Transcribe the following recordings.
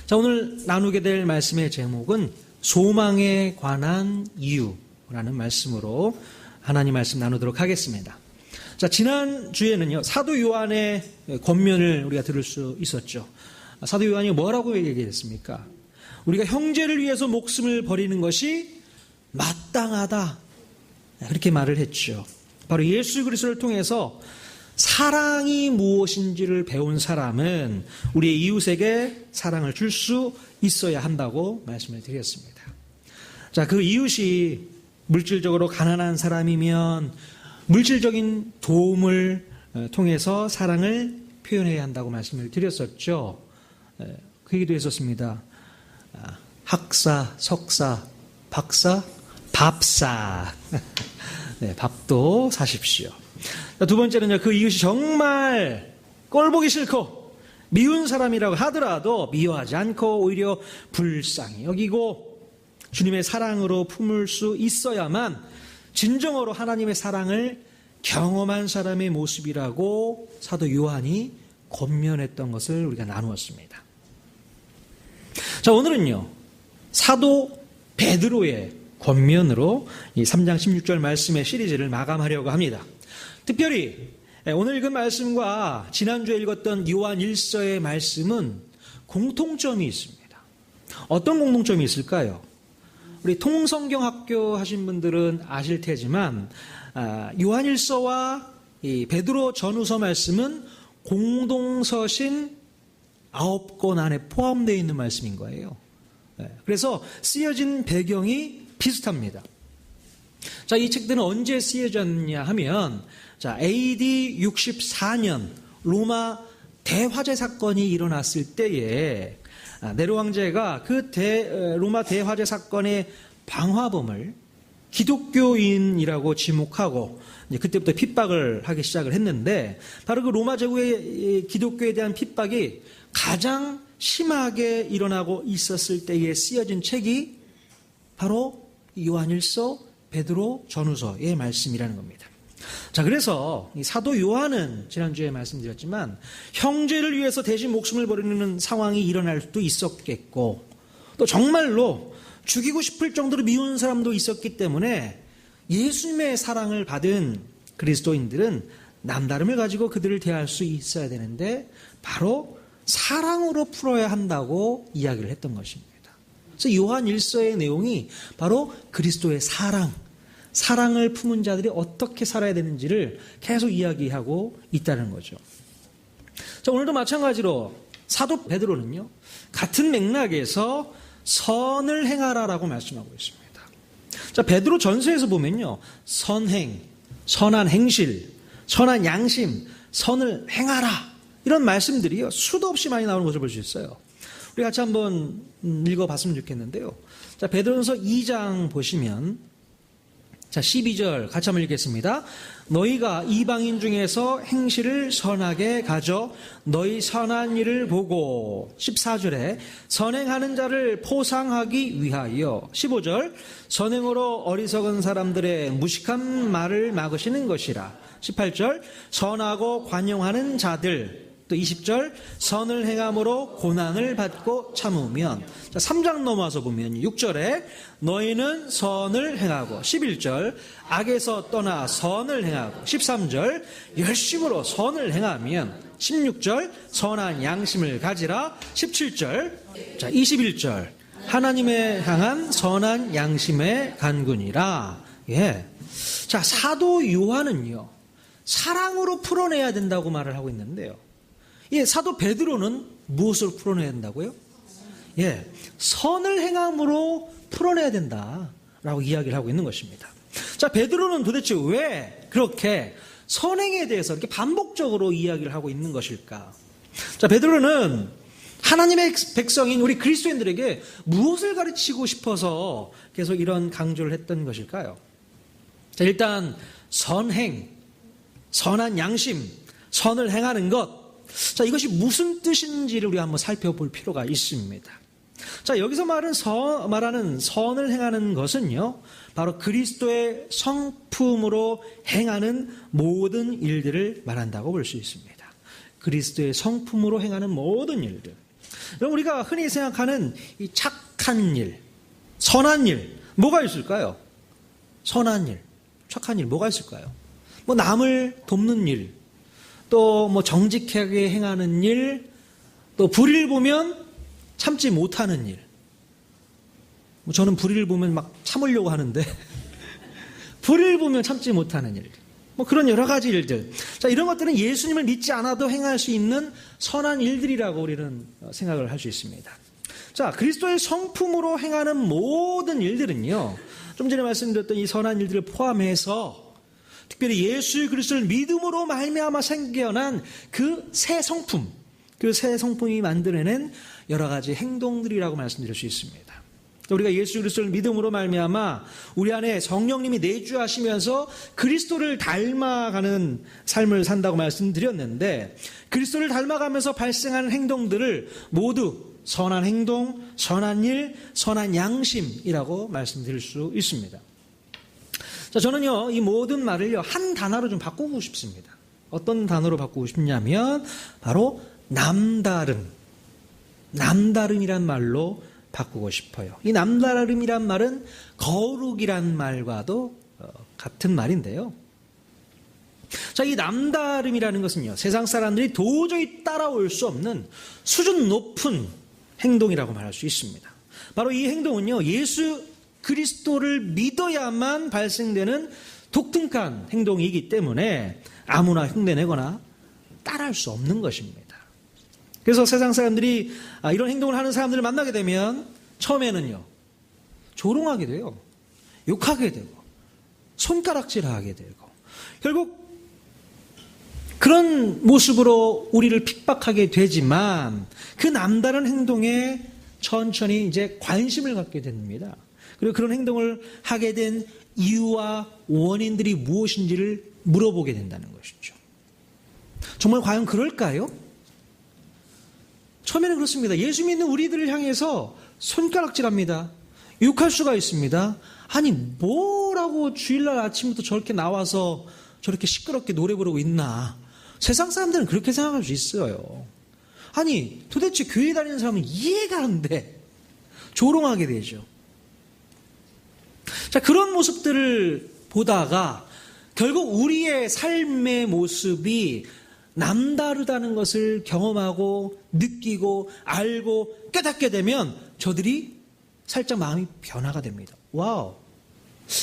자, 오늘 나누게 될 말씀의 제목은 소망에 관한 이유라는 말씀으로 하나님 말씀 나누도록 하겠습니다. 자, 지난주에는요, 사도 요한의 권면을 우리가 들을 수 있었죠. 사도 요한이 뭐라고 얘기했습니까? 우리가 형제를 위해서 목숨을 버리는 것이 마땅하다, 그렇게 말을 했죠. 바로 예수 그리스도를 통해서 사랑이 무엇인지를 배운 사람은 우리의 이웃에게 사랑을 줄 수 있어야 한다고 말씀을 드렸습니다. 자, 그 이웃이 물질적으로 가난한 사람이면 물질적인 도움을 통해서 사랑을 표현해야 한다고 말씀을 드렸었죠. 그 얘기도 했었습니다. 학사, 석사, 박사, 밥사. 네, 밥도 사십시오. 두 번째는요, 그 이웃이 정말 꼴보기 싫고 미운 사람이라고 하더라도 미워하지 않고 오히려 불쌍히 여기고 주님의 사랑으로 품을 수 있어야만 진정으로 하나님의 사랑을 경험한 사람의 모습이라고 사도 요한이 권면했던 것을 우리가 나누었습니다. 자, 오늘은요, 사도 베드로의 권면으로 이 3장 16절 말씀의 시리즈를 마감하려고 합니다. 특별히 오늘 읽은 말씀과 지난주에 읽었던 요한 1서의 말씀은 공통점이 있습니다. 어떤 공통점이 있을까요? 우리 통성경학교 하신 분들은 아실 테지만 요한 1서와 이 베드로 전후서 말씀은 공동서신 9권 안에 포함되어 있는 말씀인 거예요. 그래서 쓰여진 배경이 비슷합니다. 자, 이 책들은 언제 쓰여졌냐 하면, 자, AD 64년 로마 대화재 사건이 일어났을 때에 네로 황제가 그 로마 대화재 사건의 방화범을 기독교인이라고 지목하고 이제 그때부터 핍박을 하기 시작을 했는데, 바로 그 로마 제국의 기독교에 대한 핍박이 가장 심하게 일어나고 있었을 때에 쓰여진 책이 바로 요한일서, 베드로 전후서의 말씀이라는 겁니다. 자, 그래서 이 사도 요한은 지난주에 말씀드렸지만 형제를 위해서 대신 목숨을 버리는 상황이 일어날 수도 있었겠고, 또 정말로 죽이고 싶을 정도로 미운 사람도 있었기 때문에 예수님의 사랑을 받은 그리스도인들은 남다름을 가지고 그들을 대할 수 있어야 되는데 바로 사랑으로 풀어야 한다고 이야기를 했던 것입니다. 그래서 요한 1서의 내용이 바로 그리스도의 사랑을 품은 자들이 어떻게 살아야 되는지를 계속 이야기하고 있다는 거죠. 자, 오늘도 마찬가지로 사도 베드로는요, 같은 맥락에서 선을 행하라라고 말씀하고 있습니다. 자, 베드로 전서에서 보면요, 선행, 선한 행실, 선한 양심, 선을 행하라, 이런 말씀들이요, 수도 없이 많이 나오는 것을 볼 수 있어요. 우리 같이 한번 읽어봤으면 좋겠는데요. 자, 베드로전서 2장 보시면, 자, 12절 같이 한번 읽겠습니다. 너희가 이방인 중에서 행실을 선하게 가져 너희 선한 일을 보고, 14절에 선행하는 자를 포상하기 위하여, 15절 선행으로 어리석은 사람들의 무식한 말을 막으시는 것이라, 18절 선하고 관용하는 자들, 또 20절 선을 행함으로 고난을 받고 참으면, 자, 3장 넘어와서 보면 6절에 너희는 선을 행하고, 11절 악에서 떠나 선을 행하고, 13절 열심으로 선을 행하면, 16절 선한 양심을 가지라, 17절, 자, 21절 하나님에 향한 선한 양심의 간군이라. 예. 자, 사도 요한은요, 사랑으로 풀어내야 된다고 말을 하고 있는데요, 예, 사도 베드로는 무엇을 풀어내야 된다고요? 예, 선을 행함으로 풀어내야 된다라고 이야기를 하고 있는 것입니다. 자, 베드로는 도대체 왜 그렇게 선행에 대해서 이렇게 반복적으로 이야기를 하고 있는 것일까? 자, 베드로는 하나님의 백성인 우리 그리스도인들에게 무엇을 가르치고 싶어서 계속 이런 강조를 했던 것일까요? 자, 일단 선행, 선한 양심, 선을 행하는 것, 자, 이것이 무슨 뜻인지를 우리가 한번 살펴볼 필요가 있습니다. 자, 여기서 말하는 선을 행하는 것은요, 바로 그리스도의 성품으로 행하는 모든 일들을 말한다고 볼 수 있습니다. 그리스도의 성품으로 행하는 모든 일들. 그럼 우리가 흔히 생각하는 이 착한 일, 선한 일, 뭐가 있을까요? 선한 일, 착한 일, 뭐가 있을까요? 뭐 남을 돕는 일, 또 뭐 정직하게 행하는 일, 또 불의를 보면 참지 못하는 일. 뭐 저는 불의를 보면 막 참으려고 하는데, 불의를 보면 참지 못하는 일. 뭐 그런 여러 가지 일들. 자, 이런 것들은 예수님을 믿지 않아도 행할 수 있는 선한 일들이라고 우리는 생각을 할 수 있습니다. 자, 그리스도의 성품으로 행하는 모든 일들은요, 좀 전에 말씀드렸던 이 선한 일들을 포함해서 특별히 예수 그리스도를 믿음으로 말미암아 생겨난 그 새 성품, 그 새 성품이 만들어낸 여러 가지 행동들이라고 말씀드릴 수 있습니다. 우리가 예수 그리스도를 믿음으로 말미암아 우리 안에 성령님이 내주하시면서 그리스도를 닮아가는 삶을 산다고 말씀드렸는데, 그리스도를 닮아가면서 발생하는 행동들을 모두 선한 행동, 선한 일, 선한 양심이라고 말씀드릴 수 있습니다. 자, 저는요, 이 모든 말을요, 한 단어로 좀 바꾸고 싶습니다. 어떤 단어로 바꾸고 싶냐면, 바로 남다름이란 말로 바꾸고 싶어요. 이 남다름이란 말은 거룩이란 말과도 같은 말인데요. 자, 이 남다름이라는 것은요, 세상 사람들이 도저히 따라올 수 없는 수준 높은 행동이라고 말할 수 있습니다. 바로 이 행동은요, 예수 그리스도를 믿어야만 발생되는 독특한 행동이기 때문에 아무나 흉내내거나 따라할 수 없는 것입니다. 그래서 세상 사람들이 이런 행동을 하는 사람들을 만나게 되면 처음에는요, 조롱하게 돼요. 욕하게 되고 손가락질하게 되고 결국 그런 모습으로 우리를 핍박하게 되지만, 그 남다른 행동에 천천히 이제 관심을 갖게 됩니다. 그리고 그런 행동을 하게 된 이유와 원인들이 무엇인지를 물어보게 된다는 것이죠. 정말 과연 그럴까요? 처음에는 그렇습니다. 예수 믿는 우리들을 향해서 손가락질합니다. 욕할 수가 있습니다. 아니, 뭐라고 주일날 아침부터 저렇게 나와서 저렇게 시끄럽게 노래 부르고 있나. 세상 사람들은 그렇게 생각할 수 있어요. 아니, 도대체 교회 다니는 사람은 이해가 안 돼. 조롱하게 되죠. 자, 그런 모습들을 보다가 결국 우리의 삶의 모습이 남다르다는 것을 경험하고 느끼고 알고 깨닫게 되면 저들이 살짝 마음이 변화가 됩니다. 와우,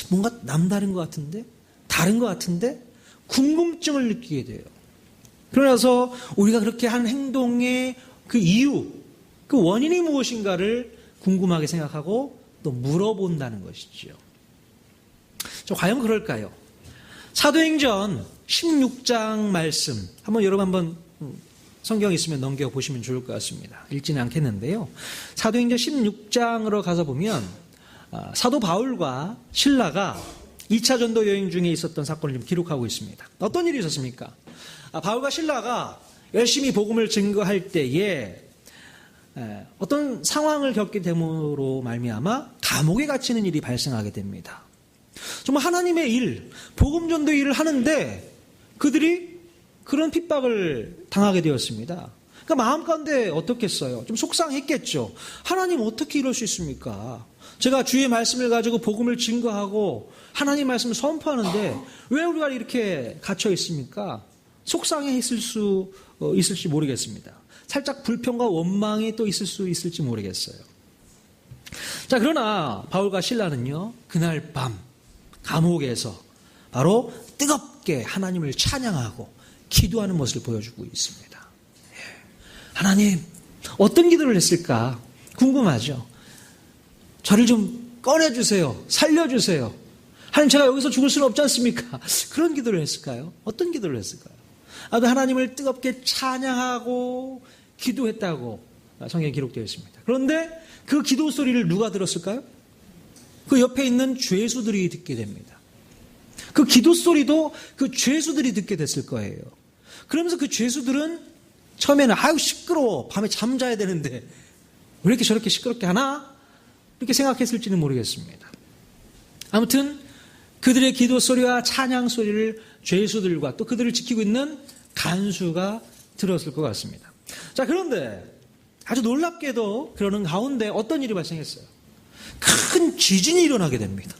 뭔가 남다른 것 같은데? 다른 것 같은데? 궁금증을 느끼게 돼요. 그러나서 우리가 그렇게 한 행동의 그 이유, 그 원인이 무엇인가를 궁금하게 생각하고 또 물어본다는 것이죠. 과연 그럴까요? 사도행전 16장 말씀, 여러분 한번 성경 있으면 넘겨보시면 좋을 것 같습니다. 읽지는 않겠는데요. 사도행전 16장으로 가서 보면 사도 바울과 신라가 2차 전도 여행 중에 있었던 사건을 좀 기록하고 있습니다. 어떤 일이 있었습니까? 바울과 신라가 열심히 복음을 증거할 때에 어떤 상황을 겪게 됨으로 말미암아 감옥에 갇히는 일이 발생하게 됩니다. 정말 하나님의 일, 복음 전도 일을 하는데 그들이 그런 핍박을 당하게 되었습니다. 그러니까 마음 가운데 어떻겠어요? 좀 속상했겠죠. 하나님 어떻게 이럴 수 있습니까? 제가 주의 말씀을 가지고 복음을 증거하고 하나님 말씀을 선포하는데 왜 우리가 이렇게 갇혀 있습니까? 속상해 있을지 모르겠습니다. 살짝 불평과 원망이 또 있을 수 있을지 모르겠어요. 자, 그러나 바울과 신라는요, 그날 밤 감옥에서 바로 뜨겁게 하나님을 찬양하고 기도하는 모습을 보여주고 있습니다. 하나님, 어떤 기도를 했을까 궁금하죠. 저를 좀 꺼내주세요. 살려주세요. 하나님, 제가 여기서 죽을 수는 없지 않습니까? 그런 기도를 했을까요? 어떤 기도를 했을까요? 하나님을 뜨겁게 찬양하고 기도했다고 성경에 기록되어 있습니다. 그런데 그 기도 소리를 누가 들었을까요? 그 옆에 있는 죄수들이 듣게 됩니다. 그 기도 소리도 그 죄수들이 듣게 됐을 거예요. 그러면서 그 죄수들은 처음에는 아유 시끄러워, 밤에 잠자야 되는데 왜 이렇게 저렇게 시끄럽게 하나? 이렇게 생각했을지는 모르겠습니다. 아무튼 그들의 기도 소리와 찬양 소리를 죄수들과 또 그들을 지키고 있는 간수가 들었을 것 같습니다. 자, 그런데 아주 놀랍게도 그러는 가운데 어떤 일이 발생했어요? 큰 지진이 일어나게 됩니다.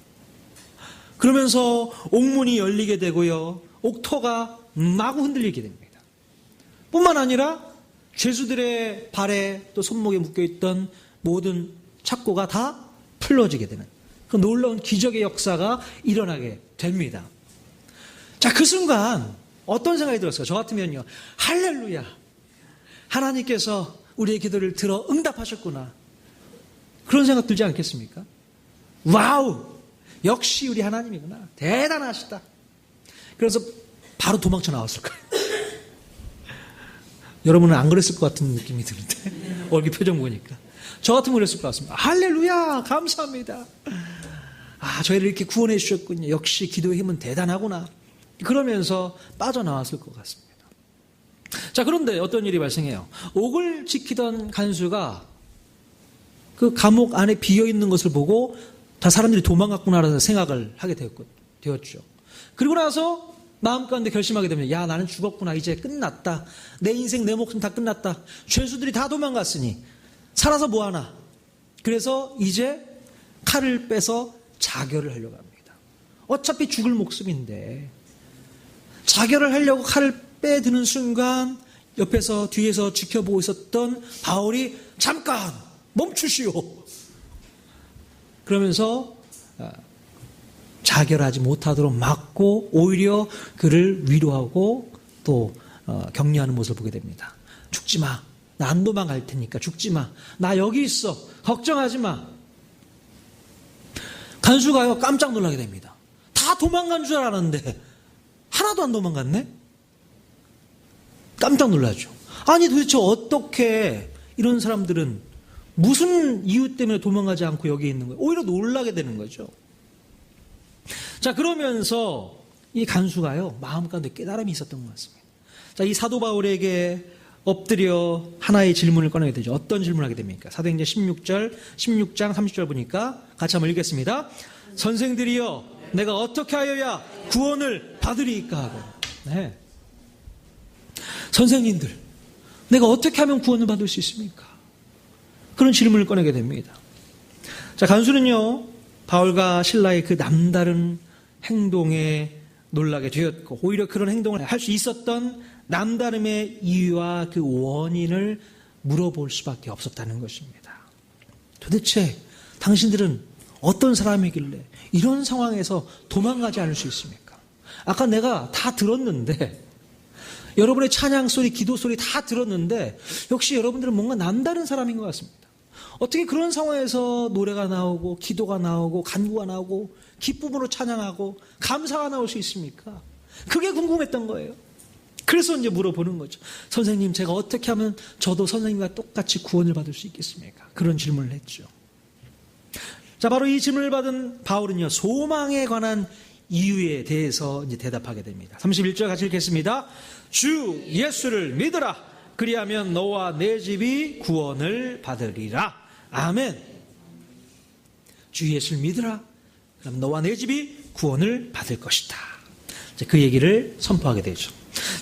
그러면서 옥문이 열리게 되고요. 옥토가 마구 흔들리게 됩니다. 뿐만 아니라 죄수들의 발에 또 손목에 묶여있던 모든 착고가 다 풀어지게 되는 그 놀라운 기적의 역사가 일어나게 됩니다. 자, 그 순간 어떤 생각이 들었어요? 저 같으면요. 할렐루야. 하나님께서 우리의 기도를 들어 응답하셨구나. 그런 생각 들지 않겠습니까? 와우. 역시 우리 하나님이구나. 대단하시다. 그래서 바로 도망쳐 나왔을 거예요. 여러분은 안 그랬을 것 같은 느낌이 드는데 얼굴 표정 보니까 저 같으면 그랬을 것 같습니다. 할렐루야 감사합니다. 아, 저희를 이렇게 구원해 주셨군요. 역시 기도의 힘은 대단하구나. 그러면서 빠져나왔을 것 같습니다. 자, 그런데 어떤 일이 발생해요? 옥을 지키던 간수가 그 감옥 안에 비어있는 것을 보고 다 사람들이 도망갔구나라는 생각을 하게 되었죠. 그리고 나서 마음 가운데 결심하게 됩니다. 야, 나는 죽었구나. 이제 끝났다. 내 인생, 내 목숨 다 끝났다. 죄수들이 다 도망갔으니 살아서 뭐하나. 그래서 이제 칼을 빼서 자결을 하려고 합니다. 어차피 죽을 목숨인데 자결을 하려고 칼을 빼드는 순간 옆에서 뒤에서 지켜보고 있었던 바울이 잠깐 멈추시오. 그러면서 자결하지 못하도록 막고 오히려 그를 위로하고 또 격려하는 모습을 보게 됩니다. 죽지 마. 나 안 도망갈 테니까 죽지 마. 나 여기 있어. 걱정하지 마. 간수가요 깜짝 놀라게 됩니다. 다 도망간 줄 알았는데 하나도 안 도망갔네? 깜짝 놀라죠. 아니 도대체 어떻게 이런 사람들은 무슨 이유 때문에 도망가지 않고 여기 있는 거예요? 오히려 놀라게 되는 거죠. 자, 그러면서 이 간수가요 마음 가운데 깨달음이 있었던 것 같습니다. 자, 이 사도 바울에게 엎드려 하나의 질문을 꺼내게 되죠. 어떤 질문을 하게 됩니까? 사도행전 16장 30절 보니까 같이 한번 읽겠습니다. 선생들이여 내가 어떻게 하여야 구원을 받으리이까 하고. 네. 선생님들, 내가 어떻게 하면 구원을 받을 수 있습니까? 그런 질문을 꺼내게 됩니다. 자, 간수는요 바울과 실라의 그 남다른 행동에 놀라게 되었고 오히려 그런 행동을 할 수 있었던 남다름의 이유와 그 원인을 물어볼 수밖에 없었다는 것입니다. 도대체 당신들은 어떤 사람이길래 이런 상황에서 도망가지 않을 수 있습니까? 아까 내가 다 들었는데 여러분의 찬양 소리, 기도 소리 다 들었는데 역시 여러분들은 뭔가 남다른 사람인 것 같습니다. 어떻게 그런 상황에서 노래가 나오고 기도가 나오고 간구가 나오고 기쁨으로 찬양하고 감사가 나올 수 있습니까? 그게 궁금했던 거예요. 그래서 이제 물어보는 거죠. 선생님, 제가 어떻게 하면 저도 선생님과 똑같이 구원을 받을 수 있겠습니까? 그런 질문을 했죠. 자, 바로 이 질문을 받은 바울은요, 소망에 관한 이유에 대해서 이제 대답하게 됩니다. 31절 같이 읽겠습니다. 주 예수를 믿으라. 그리하면 너와 내 집이 구원을 받으리라. 아멘. 주 예수를 믿으라. 그럼 너와 내 집이 구원을 받을 것이다. 그 얘기를 선포하게 되죠.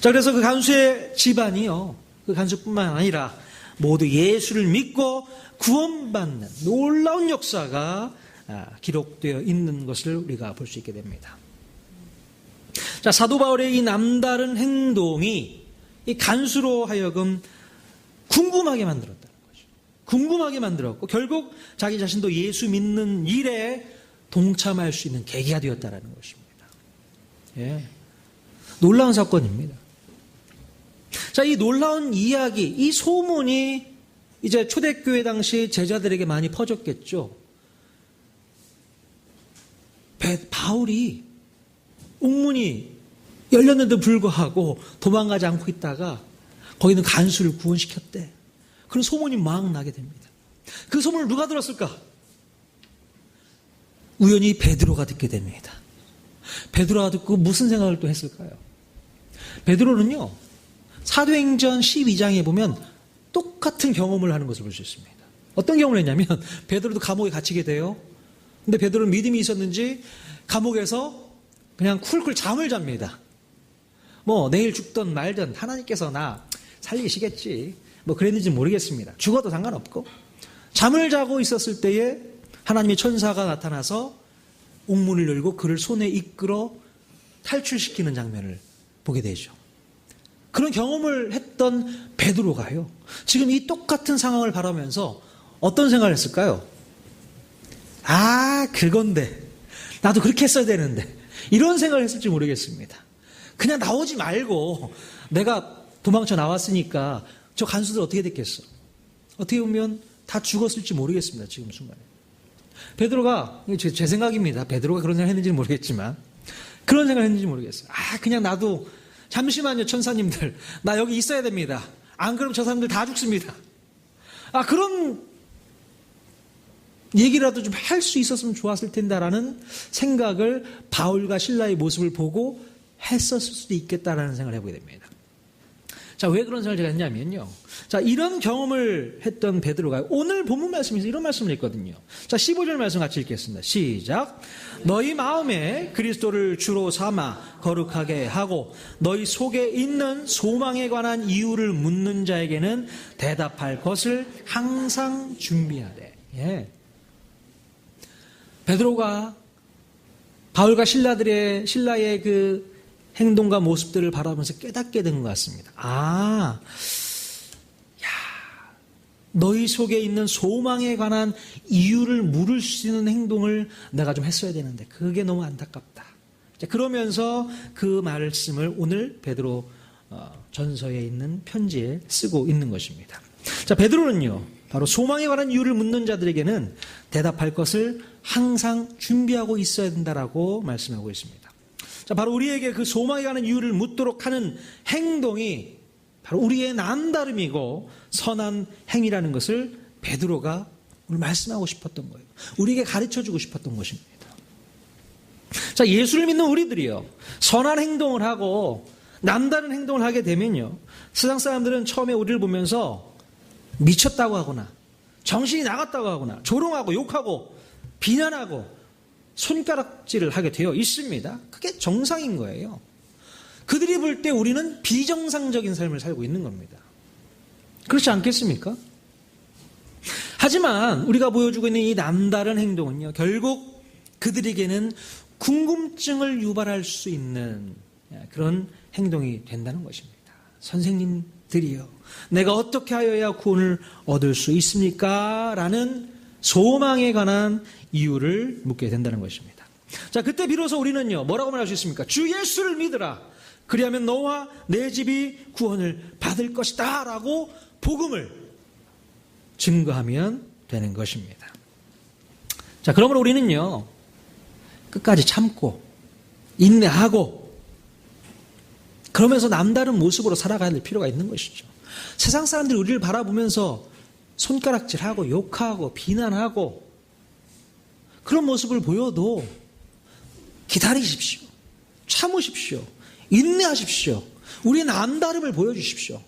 자, 그래서 그 간수의 집안이요, 그 간수뿐만 아니라 모두 예수를 믿고 구원받는 놀라운 역사가 기록되어 있는 것을 우리가 볼 수 있게 됩니다. 자, 사도 바울의 이 남다른 행동이 이 간수로 하여금 궁금하게 만들었다는 거죠. 궁금하게 만들었고 결국 자기 자신도 예수 믿는 일에 동참할 수 있는 계기가 되었다는 것입니다. 예. 놀라운 사건입니다. 자, 이 놀라운 이야기, 이 소문이 이제 초대교회 당시 제자들에게 많이 퍼졌겠죠. 바울이 옥문이 열렸는데도 불구하고 도망가지 않고 있다가 거기는 간수를 구원시켰대. 그런 소문이 막 나게 됩니다. 그 소문을 누가 들었을까? 우연히 베드로가 듣게 됩니다. 베드로가 듣고 무슨 생각을 또 했을까요? 베드로는요, 사도행전 12장에 보면 똑같은 경험을 하는 것을 볼 수 있습니다. 어떤 경험을 했냐면 베드로도 감옥에 갇히게 돼요. 근데 베드로는 믿음이 있었는지 감옥에서 그냥 쿨쿨 잠을 잡니다. 뭐 내일 죽든 말든 하나님께서 나 살리시겠지. 뭐 그랬는지 모르겠습니다. 죽어도 상관없고 잠을 자고 있었을 때에 하나님의 천사가 나타나서 옥문을 열고 그를 손에 이끌어 탈출시키는 장면을 보게 되죠. 그런 경험을 했던 베드로가요, 지금 이 똑같은 상황을 바라보면서 어떤 생각을 했을까요? 아, 그건데 나도 그렇게 했어야 되는데, 이런 생각을 했을지 모르겠습니다. 그냥 나오지 말고 내가 도망쳐 나왔으니까 저 간수들 어떻게 됐겠어? 어떻게 보면 다 죽었을지 모르겠습니다. 지금 순간에 베드로가, 제 생각입니다. 베드로가 그런 생각을 했는지는 모르겠지만 그런 생각을 했는지 모르겠어요. 아, 그냥 나도 잠시만요 천사님들, 나 여기 있어야 됩니다. 안 그러면 저 사람들 다 죽습니다. 아, 그런 얘기라도 좀 할 수 있었으면 좋았을 텐데라는 생각을 바울과 실라의 모습을 보고 했었을 수도 있겠다라는 생각을 해보게 됩니다. 자, 왜 그런 생각을 제가 했냐면요, 자, 이런 경험을 했던 베드로가 오늘 본문 말씀에서 이런 말씀을 했거든요. 자, 15절 말씀 같이 읽겠습니다. 시작. 너희 마음에 그리스도를 주로 삼아 거룩하게 하고 너희 속에 있는 소망에 관한 이유를 묻는 자에게는 대답할 것을 항상 준비하되. 예. 베드로가 바울과 신라의 그 행동과 모습들을 바라보면서 깨닫게 된 것 같습니다. 아, 야, 너희 속에 있는 소망에 관한 이유를 물을 수 있는 행동을 내가 좀 했어야 되는데 그게 너무 안타깝다. 그러면서 그 말씀을 오늘 베드로 전서에 있는 편지에 쓰고 있는 것입니다. 자, 베드로는요, 바로 소망에 관한 이유를 묻는 자들에게는 대답할 것을 항상 준비하고 있어야 된다라고 말씀하고 있습니다. 자, 바로 우리에게 그 소망에 관한 이유를 묻도록 하는 행동이 바로 우리의 남다름이고 선한 행위라는 것을 베드로가 오늘 말씀하고 싶었던 거예요. 우리에게 가르쳐주고 싶었던 것입니다. 자, 예수를 믿는 우리들이요, 선한 행동을 하고 남다른 행동을 하게 되면요, 세상 사람들은 처음에 우리를 보면서 미쳤다고 하거나 정신이 나갔다고 하거나 조롱하고 욕하고 비난하고 손가락질을 하게 되어 있습니다. 그게 정상인 거예요. 그들이 볼 때 우리는 비정상적인 삶을 살고 있는 겁니다. 그렇지 않겠습니까? 하지만 우리가 보여주고 있는 이 남다른 행동은요, 결국 그들에게는 궁금증을 유발할 수 있는 그런 행동이 된다는 것입니다. 선생님들이요, 내가 어떻게 하여야 구원을 얻을 수 있습니까? 라는 소망에 관한 이유를 묻게 된다는 것입니다. 자, 그때 비로소 우리는요, 뭐라고 말할 수 있습니까? 주 예수를 믿으라. 그리하면 너와 내 집이 구원을 받을 것이다. 라고 복음을 증거하면 되는 것입니다. 자, 그러므로 우리는요, 끝까지 참고 인내하고 그러면서 남다른 모습으로 살아가야 될 필요가 있는 것이죠. 세상 사람들이 우리를 바라보면서 손가락질하고 욕하고 비난하고 그런 모습을 보여도 기다리십시오. 참으십시오. 인내하십시오. 우리의 남다름을 보여주십시오.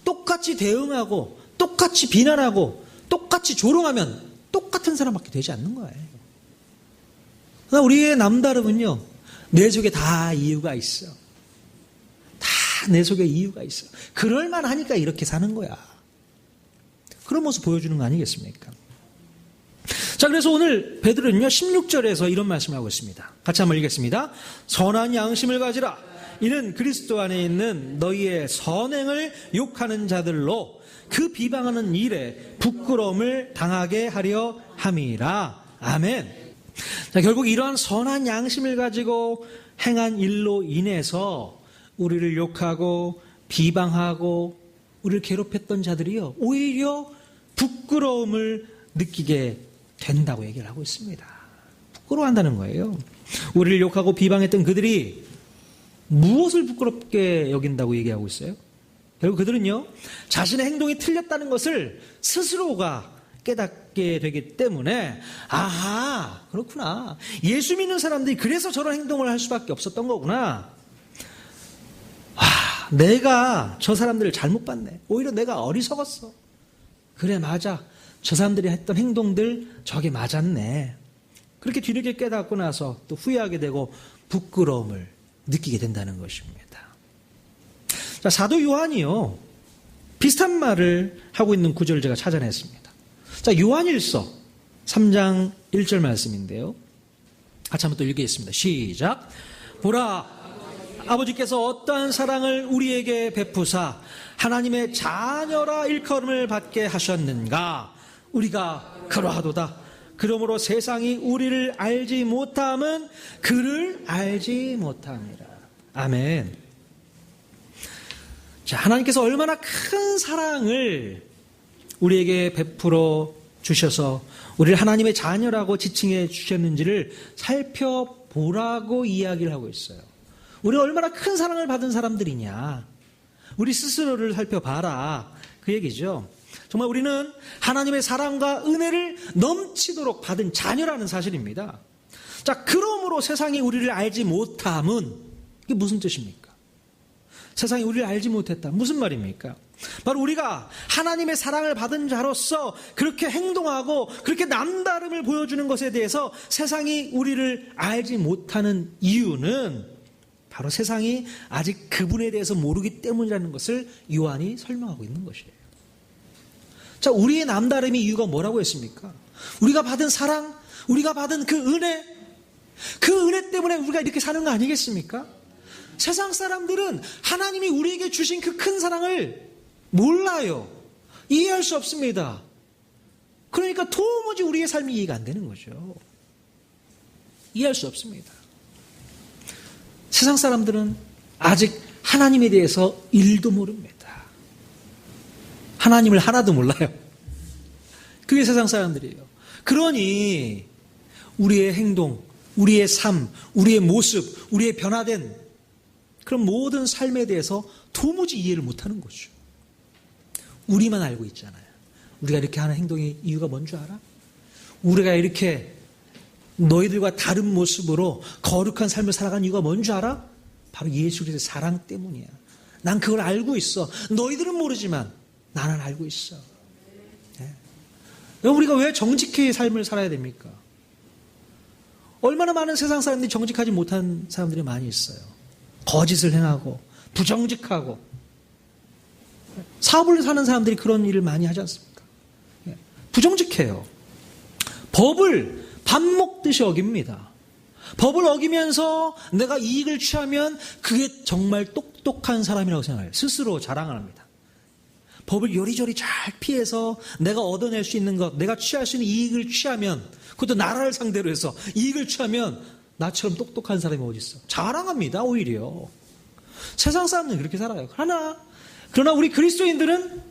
똑같이 대응하고 똑같이 비난하고 똑같이 조롱하면 똑같은 사람밖에 되지 않는 거예요. 그러나 우리의 남다름은요, 내 속에 다 이유가 있어. 다 내 속에 이유가 있어. 그럴만 하니까 이렇게 사는 거야. 그런 모습 보여주는 거 아니겠습니까? 자, 그래서 오늘 베드로는요, 16절에서 이런 말씀을 하고 있습니다. 같이 한번 읽겠습니다. 선한 양심을 가지라. 이는 그리스도 안에 있는 너희의 선행을 욕하는 자들로 그 비방하는 일에 부끄러움을 당하게 하려 함이라. 아멘. 자, 결국 이러한 선한 양심을 가지고 행한 일로 인해서 우리를 욕하고 비방하고 우리를 괴롭혔던 자들이요, 오히려 부끄러움을 느끼게 된다고 얘기를 하고 있습니다. 부끄러워한다는 거예요. 우리를 욕하고 비방했던 그들이 무엇을 부끄럽게 여긴다고 얘기하고 있어요? 결국 그들은요, 자신의 행동이 틀렸다는 것을 스스로가 깨닫게 되기 때문에, 아하, 그렇구나, 예수 믿는 사람들이 그래서 저런 행동을 할 수밖에 없었던 거구나. 내가 저 사람들을 잘못 봤네. 오히려 내가 어리석었어. 그래, 맞아. 저 사람들이 했던 행동들 저게 맞았네. 그렇게 뒤늦게 깨닫고 나서 또 후회하게 되고 부끄러움을 느끼게 된다는 것입니다. 자, 사도 요한이요, 비슷한 말을 하고 있는 구절을 제가 찾아냈습니다. 자, 요한일서 3장 1절 말씀인데요. 같이 한번 또 읽겠습니다. 시작. 보라, 아버지께서 어떠한 사랑을 우리에게 베푸사 하나님의 자녀라 일컬음을 받게 하셨는가. 우리가 그러하도다. 그러므로 세상이 우리를 알지 못함은 그를 알지 못함이라. 아멘. 자, 하나님께서 얼마나 큰 사랑을 우리에게 베풀어 주셔서 우리를 하나님의 자녀라고 지칭해 주셨는지를 살펴보라고 이야기를 하고 있어요. 우리가 얼마나 큰 사랑을 받은 사람들이냐. 우리 스스로를 살펴봐라. 그 얘기죠. 정말 우리는 하나님의 사랑과 은혜를 넘치도록 받은 자녀라는 사실입니다. 자, 그러므로 세상이 우리를 알지 못함은 이게 무슨 뜻입니까? 세상이 우리를 알지 못했다. 무슨 말입니까? 바로 우리가 하나님의 사랑을 받은 자로서 그렇게 행동하고 그렇게 남다름을 보여주는 것에 대해서 세상이 우리를 알지 못하는 이유는 바로 세상이 아직 그분에 대해서 모르기 때문이라는 것을 요한이 설명하고 있는 것이에요. 자, 우리의 남다름의 이유가 뭐라고 했습니까? 우리가 받은 사랑, 우리가 받은 그 은혜 때문에 우리가 이렇게 사는 거 아니겠습니까? 세상 사람들은 하나님이 우리에게 주신 그 큰 사랑을 몰라요. 이해할 수 없습니다. 그러니까 도무지 우리의 삶이 이해가 안 되는 거죠. 이해할 수 없습니다. 세상 사람들은 아직 하나님에 대해서 1도 모릅니다. 하나님을 하나도 몰라요. 그게 세상 사람들이에요. 그러니 우리의 행동, 우리의 삶, 우리의 모습, 우리의 변화된 그런 모든 삶에 대해서 도무지 이해를 못하는 거죠. 우리만 알고 있잖아요. 우리가 이렇게 하는 행동의 이유가 뭔 줄 알아? 우리가 이렇게 너희들과 다른 모습으로 거룩한 삶을 살아가는 이유가 뭔 줄 알아? 바로 예수 그리스도의 사랑 때문이야. 난 그걸 알고 있어. 너희들은 모르지만 나는 알고 있어. 네. 우리가 왜 정직히 삶을 살아야 됩니까? 얼마나 많은 세상 사람들이 정직하지 못한 사람들이 많이 있어요. 거짓을 행하고 부정직하고 사업을 사는 사람들이 그런 일을 많이 하지 않습니까? 부정직해요. 법을 밥 먹듯이 어깁니다. 법을 어기면서 내가 이익을 취하면 그게 정말 똑똑한 사람이라고 생각해요. 스스로 자랑을 합니다. 법을 요리조리 잘 피해서 내가 얻어낼 수 있는 것, 내가 취할 수 있는 이익을 취하면, 그것도 나라를 상대로 해서 이익을 취하면 나처럼 똑똑한 사람이 어디 있어? 자랑합니다. 오히려 세상 사람들은 그렇게 살아요. 그러나 우리 그리스도인들은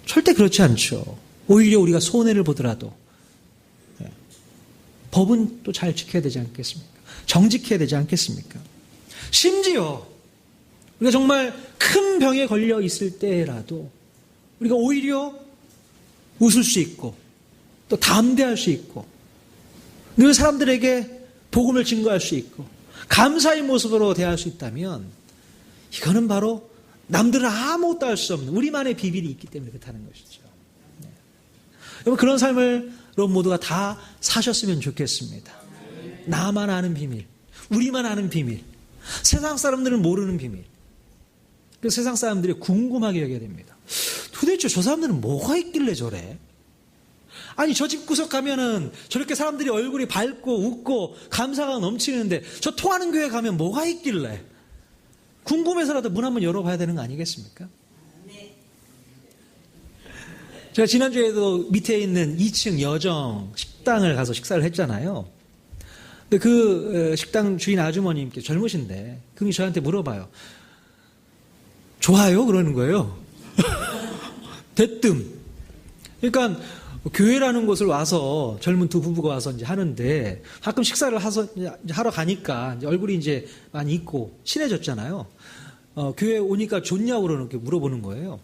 절대 그렇지 않죠. 오히려 우리가 손해를 보더라도 법은 또 잘 지켜야 되지 않겠습니까? 정직해야 되지 않겠습니까? 심지어 우리가 정말 큰 병에 걸려 있을 때라도 우리가 오히려 웃을 수 있고 또 담대할 수 있고 늘 사람들에게 복음을 증거할 수 있고 감사의 모습으로 대할 수 있다면 이거는 바로 남들은 아무것도 할 수 없는 우리만의 비밀이 있기 때문에 그렇다는 것이죠. 네. 여러분 그런 삶을 여러분 모두가 다 사셨으면 좋겠습니다. 나만 아는 비밀, 우리만 아는 비밀, 세상 사람들은 모르는 비밀. 그 세상 사람들이 궁금하게 여겨야 됩니다. 도대체 저 사람들은 뭐가 있길래 저래? 아니 저 집구석 가면은 저렇게 사람들이 얼굴이 밝고 웃고 감사가 넘치는데 저 통하는 교회 가면 뭐가 있길래? 궁금해서라도 문 한번 열어봐야 되는 거 아니겠습니까? 제가 지난주에도 밑에 있는 2층 여정 식당을 가서 식사를 했잖아요. 근데 그 식당 주인 아주머님께 젊으신데 그분이 저한테 물어봐요. 좋아요? 그러는 거예요. 대뜸. 그러니까 교회라는 곳을 와서 젊은 두 부부가 와서 이제 하는데 가끔 식사를 하러 가니까 이제 얼굴이 이제 많이 있고 친해졌잖아요. 교회 오니까 좋냐고 그렇게 물어보는 거예요.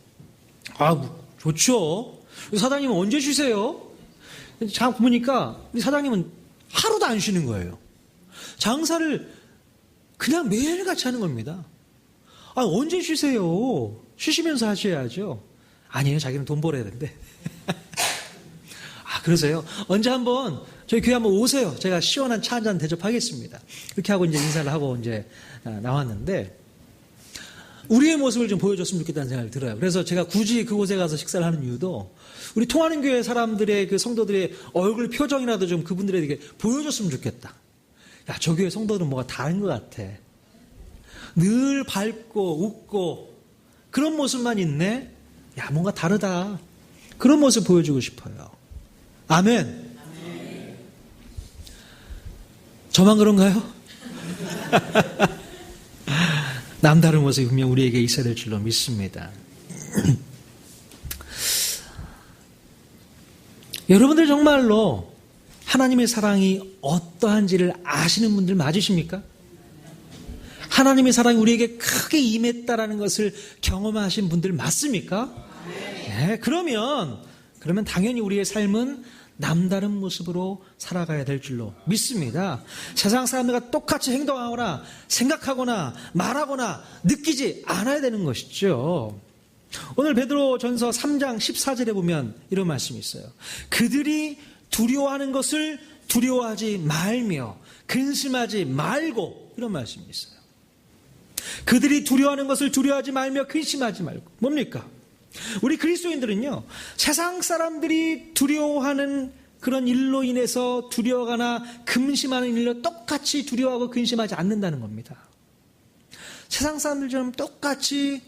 아, 좋죠. 사장님은 언제 쉬세요? 자 보니까 우리 사장님은 하루도 안 쉬는 거예요. 장사를 그냥 매일같이 하는 겁니다. 아, 언제 쉬세요? 쉬시면서 하셔야죠. 아니에요. 자기는 돈 벌어야 되는데. 아, 그러세요? 언제 한번 저희 교회 한번 오세요. 제가 시원한 차 한잔 대접하겠습니다. 이렇게 하고 이제 인사를 하고 이제 나왔는데, 우리의 모습을 좀 보여줬으면 좋겠다는 생각이 들어요. 그래서 제가 굳이 그곳에 가서 식사를 하는 이유도 우리 통하는 교회 사람들의 그 성도들의 얼굴 표정이라도 좀 그분들에게 보여줬으면 좋겠다. 야, 저 교회 성도들은 뭐가 다른 것 같아. 늘 밝고 웃고 그런 모습만 있네. 야, 뭔가 다르다. 그런 모습 보여주고 싶어요. 아멘. 저만 그런가요? 남다른 모습이 분명 우리에게 있어야 될 줄로 믿습니다. 여러분들 정말로 하나님의 사랑이 어떠한지를 아시는 분들 맞으십니까? 하나님의 사랑이 우리에게 크게 임했다라는 것을 경험하신 분들 맞습니까? 네, 그러면 당연히 우리의 삶은 남다른 모습으로 살아가야 될 줄로 믿습니다. 세상 사람들과 똑같이 행동하거나 생각하거나 말하거나 느끼지 않아야 되는 것이죠. 오늘 베드로전서 3장 14절에 보면 이런 말씀이 있어요. 그들이 두려워하는 것을 두려워하지 말며 근심하지 말고, 이런 말씀이 있어요. 그들이 두려워하는 것을 두려워하지 말며 근심하지 말고. 뭡니까? 우리 그리스도인들은요, 세상 사람들이 두려워하는 그런 일로 인해서 두려워하거나 근심하는 일로 똑같이 두려워하고 근심하지 않는다는 겁니다. 세상 사람들처럼 똑같이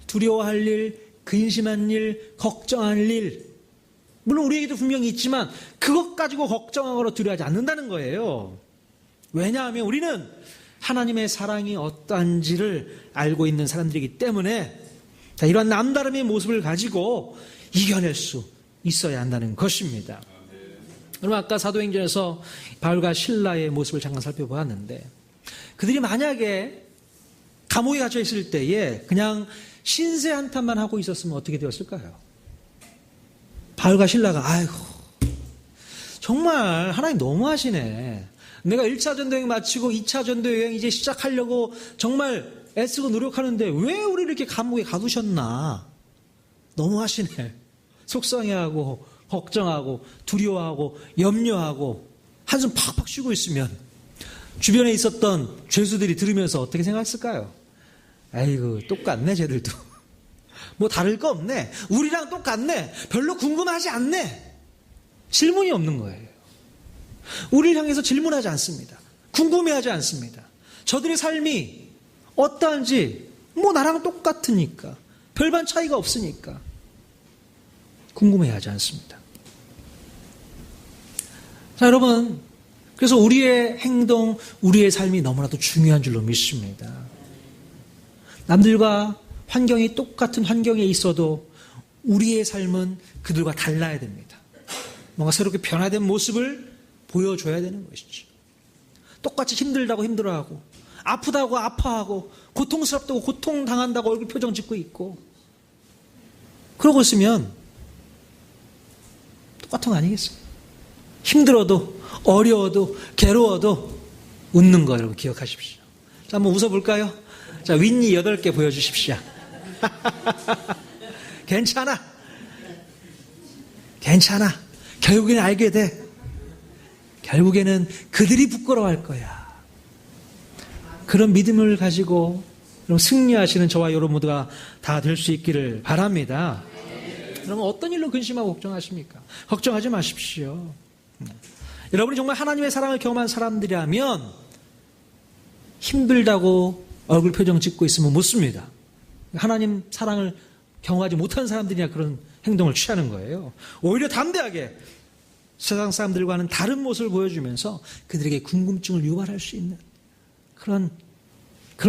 두려워할 일, 근심한 일, 걱정할 일, 물론 우리에게도 분명히 있지만 그것 가지고 걱정하거나 두려워하지 않는다는 거예요. 왜냐하면 우리는 하나님의 사랑이 어떠한지를 알고 있는 사람들이기 때문에 이러한 남다름의 모습을 가지고 이겨낼 수 있어야 한다는 것입니다. 그럼 아까 사도행전에서 바울과 실라의 모습을 잠깐 살펴보았는데, 그들이 만약에 감옥에 갇혀 있을 때에 그냥 신세 한탄만 하고 있었으면 어떻게 되었을까요? 바울과 실라가 아이고 정말 하나님 너무하시네. 내가 1차 전도여행 마치고 2차 전도여행 이제 시작하려고 정말 애쓰고 노력하는데 왜 우리를 이렇게 감옥에 가두셨나. 너무하시네. 속상해하고 걱정하고 두려워하고 염려하고 한숨 팍팍 쉬고 있으면 주변에 있었던 죄수들이 들으면서 어떻게 생각했을까요? 아이고 똑같네 쟤들도. 뭐 다를 거 없네. 우리랑 똑같네. 별로 궁금하지 않네. 질문이 없는 거예요. 우리를 향해서 질문하지 않습니다. 궁금해하지 않습니다. 저들의 삶이 어떠한지 뭐 나랑 똑같으니까, 별반 차이가 없으니까 궁금해하지 않습니다. 자, 여러분, 그래서 우리의 행동, 우리의 삶이 너무나도 중요한 줄로 믿습니다. 남들과 환경이 똑같은 환경에 있어도 우리의 삶은 그들과 달라야 됩니다. 뭔가 새롭게 변화된 모습을 보여줘야 되는 것이죠. 똑같이 힘들다고 힘들어하고, 아프다고 아파하고, 고통스럽다고 고통당한다고 얼굴 표정 짓고 있고, 그러고 있으면 똑같은 거 아니겠어요? 힘들어도 어려워도 괴로워도 웃는 거 여러분 기억하십시오. 자, 한번 웃어볼까요? 자, 윗니 8개 보여주십시오. 괜찮아. 괜찮아. 결국에는 알게 돼. 결국에는 그들이 부끄러워할 거야. 그런 믿음을 가지고 승리하시는 저와 여러분 모두가 다 될 수 있기를 바랍니다. 여러분 어떤 일로 근심하고 걱정하십니까? 걱정하지 마십시오. 여러분이 정말 하나님의 사랑을 경험한 사람들이라면 힘들다고 얼굴 표정 짓고 있으면 못 씁니다. 하나님 사랑을 경험하지 못한 사람들이나 그런 행동을 취하는 거예요. 오히려 담대하게 세상 사람들과는 다른 모습을 보여주면서 그들에게 궁금증을 유발할 수 있는 그런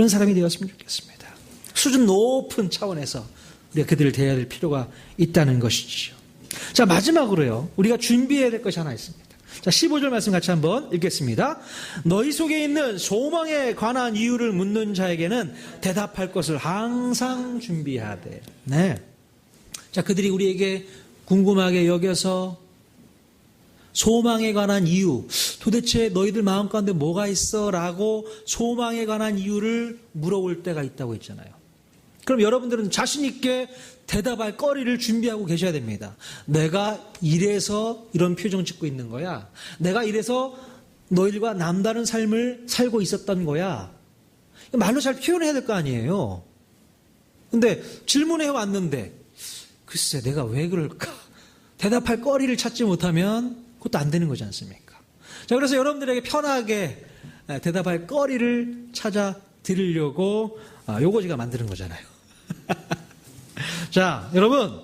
사람이 되었으면 좋겠습니다. 수준 높은 차원에서 우리가 그들을 대해야 될 필요가 있다는 것이죠. 자, 마지막으로요, 우리가 준비해야 될 것이 하나 있습니다. 자, 15절 말씀 같이 한번 읽겠습니다. 너희 속에 있는 소망에 관한 이유를 묻는 자에게는 대답할 것을 항상 준비하되. 네. 자, 그들이 우리에게 궁금하게 여겨서 소망에 관한 이유, 도대체 너희들 마음 가운데 뭐가 있어? 라고 소망에 관한 이유를 물어볼 때가 있다고 했잖아요. 그럼 여러분들은 자신 있게 대답할 거리를 준비하고 계셔야 됩니다. 내가 이래서 이런 표정 짓고 있는 거야. 내가 이래서 너희들과 남다른 삶을 살고 있었던 거야. 말로 잘 표현해야 될 거 아니에요. 근데 질문해 왔는데 글쎄 내가 왜 그럴까? 대답할 거리를 찾지 못하면 그것도 안 되는 거지 않습니까? 자, 그래서 여러분들에게 편하게 대답할 거리를 찾아 드리려고 요거지가 만드는 거잖아요. 자, 여러분,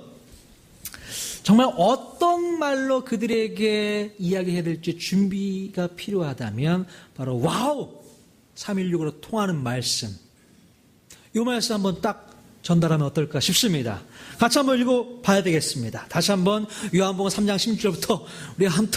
정말 어떤 말로 그들에게 이야기해야 될지 준비가 필요하다면 바로 와우 316으로 통하는 말씀, 이 말씀 한번 딱 전달하면 어떨까 싶습니다. 같이 한번 읽어봐야 되겠습니다. 다시 한번 요한복음 3장 16절부터 우리 한번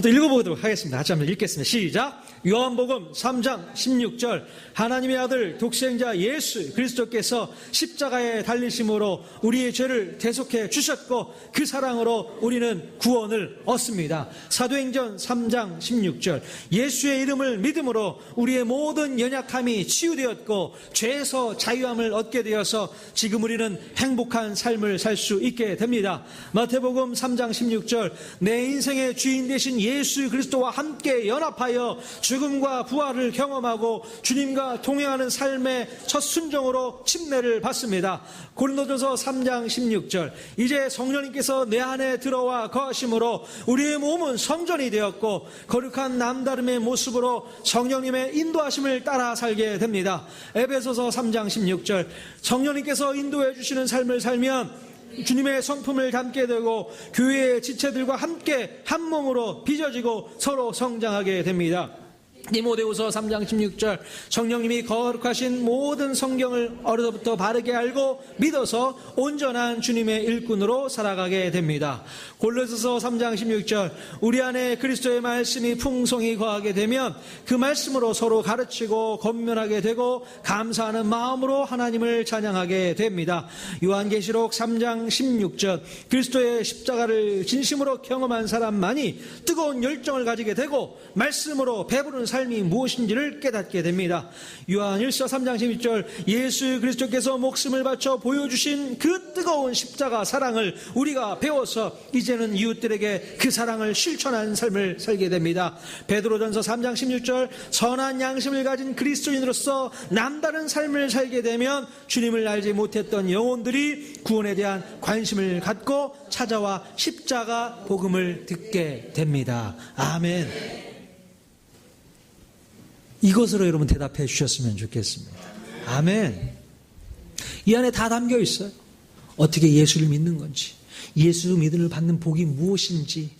더 읽어보도록 하겠습니다. 같이 한번 읽겠습니다. 시작. 요한복음 3장 16절. 하나님의 아들 독생자 예수 그리스도께서 십자가에 달리심으로 우리의 죄를 대속해 주셨고 그 사랑으로 우리는 구원을 얻습니다. 사도행전 3장 16절. 예수의 이름을 믿음으로 우리의 모든 연약함이 치유되었고 죄에서 자유함을 얻게 되어서 지금 우리는 행복한 삶을 살 수 있게 됩니다. 마태복음 3장 16절. 내 인생의 주인 되신 예수 그리스도와 함께 연합하여 죽음과 부활을 경험하고 주님과 동행하는 삶의 첫 순종으로 침례를 받습니다. 고린도전서 3장 16절. 이제 성령님께서 내 안에 들어와 거하심으로 우리의 몸은 성전이 되었고 거룩한 남다름의 모습으로 성령님의 인도하심을 따라 살게 됩니다. 에베소서 3장 16절. 성령님께서 인도해 주시는 삶을 살면 주님의 성품을 담게 되고 교회의 지체들과 함께 한 몸으로 빚어지고 서로 성장하게 됩니다. 디모데후서 3장 16절. 성령님이 거룩하신 모든 성경을 어려서부터 바르게 알고 믿어서 온전한 주님의 일꾼으로 살아가게 됩니다. 골로새서 3장 16절. 우리 안에 그리스도의 말씀이 풍성히 거하게 되면 그 말씀으로 서로 가르치고 권면하게 되고 감사하는 마음으로 하나님을 찬양하게 됩니다. 요한계시록 3장 16절. 그리스도의 십자가를 진심으로 경험한 사람만이 뜨거운 열정을 가지게 되고 말씀으로 배부른 삶이 무엇인지를 깨닫게 됩니다. 요한일서 3장 12절. 예수 그리스도께서 목숨을 바쳐 보여주신 그 뜨거운 십자가 사랑을 우리가 배워서 이제는 이웃들에게 그 사랑을 실천한 삶을 살게 됩니다. 베드로전서 3장 16절. 선한 양심을 가진 그리스도인으로서 남다른 삶을 살게 되면 주님을 알지 못했던 영혼들이 구원에 대한 관심을 갖고 찾아와 십자가 복음을 듣게 됩니다. 아멘. 이것으로 여러분 대답해 주셨으면 좋겠습니다. 아멘. 이 안에 다 담겨 있어요. 어떻게 예수를 믿는 건지, 예수 믿음을 받는 복이 무엇인지,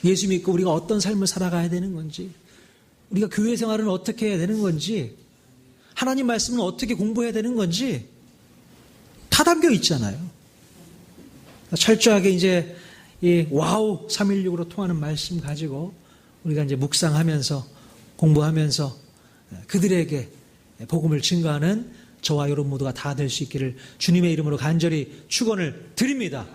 예수 믿고 우리가 어떤 삶을 살아가야 되는 건지, 우리가 교회 생활은 어떻게 해야 되는 건지, 하나님 말씀은 어떻게 공부해야 되는 건지 다 담겨 있잖아요. 철저하게 이제 이 와우 316으로 통하는 말씀 가지고 우리가 이제 묵상하면서 공부하면서 그들에게 복음을 증거하는 저와 여러분 모두가 다 될 수 있기를 주님의 이름으로 간절히 축원을 드립니다.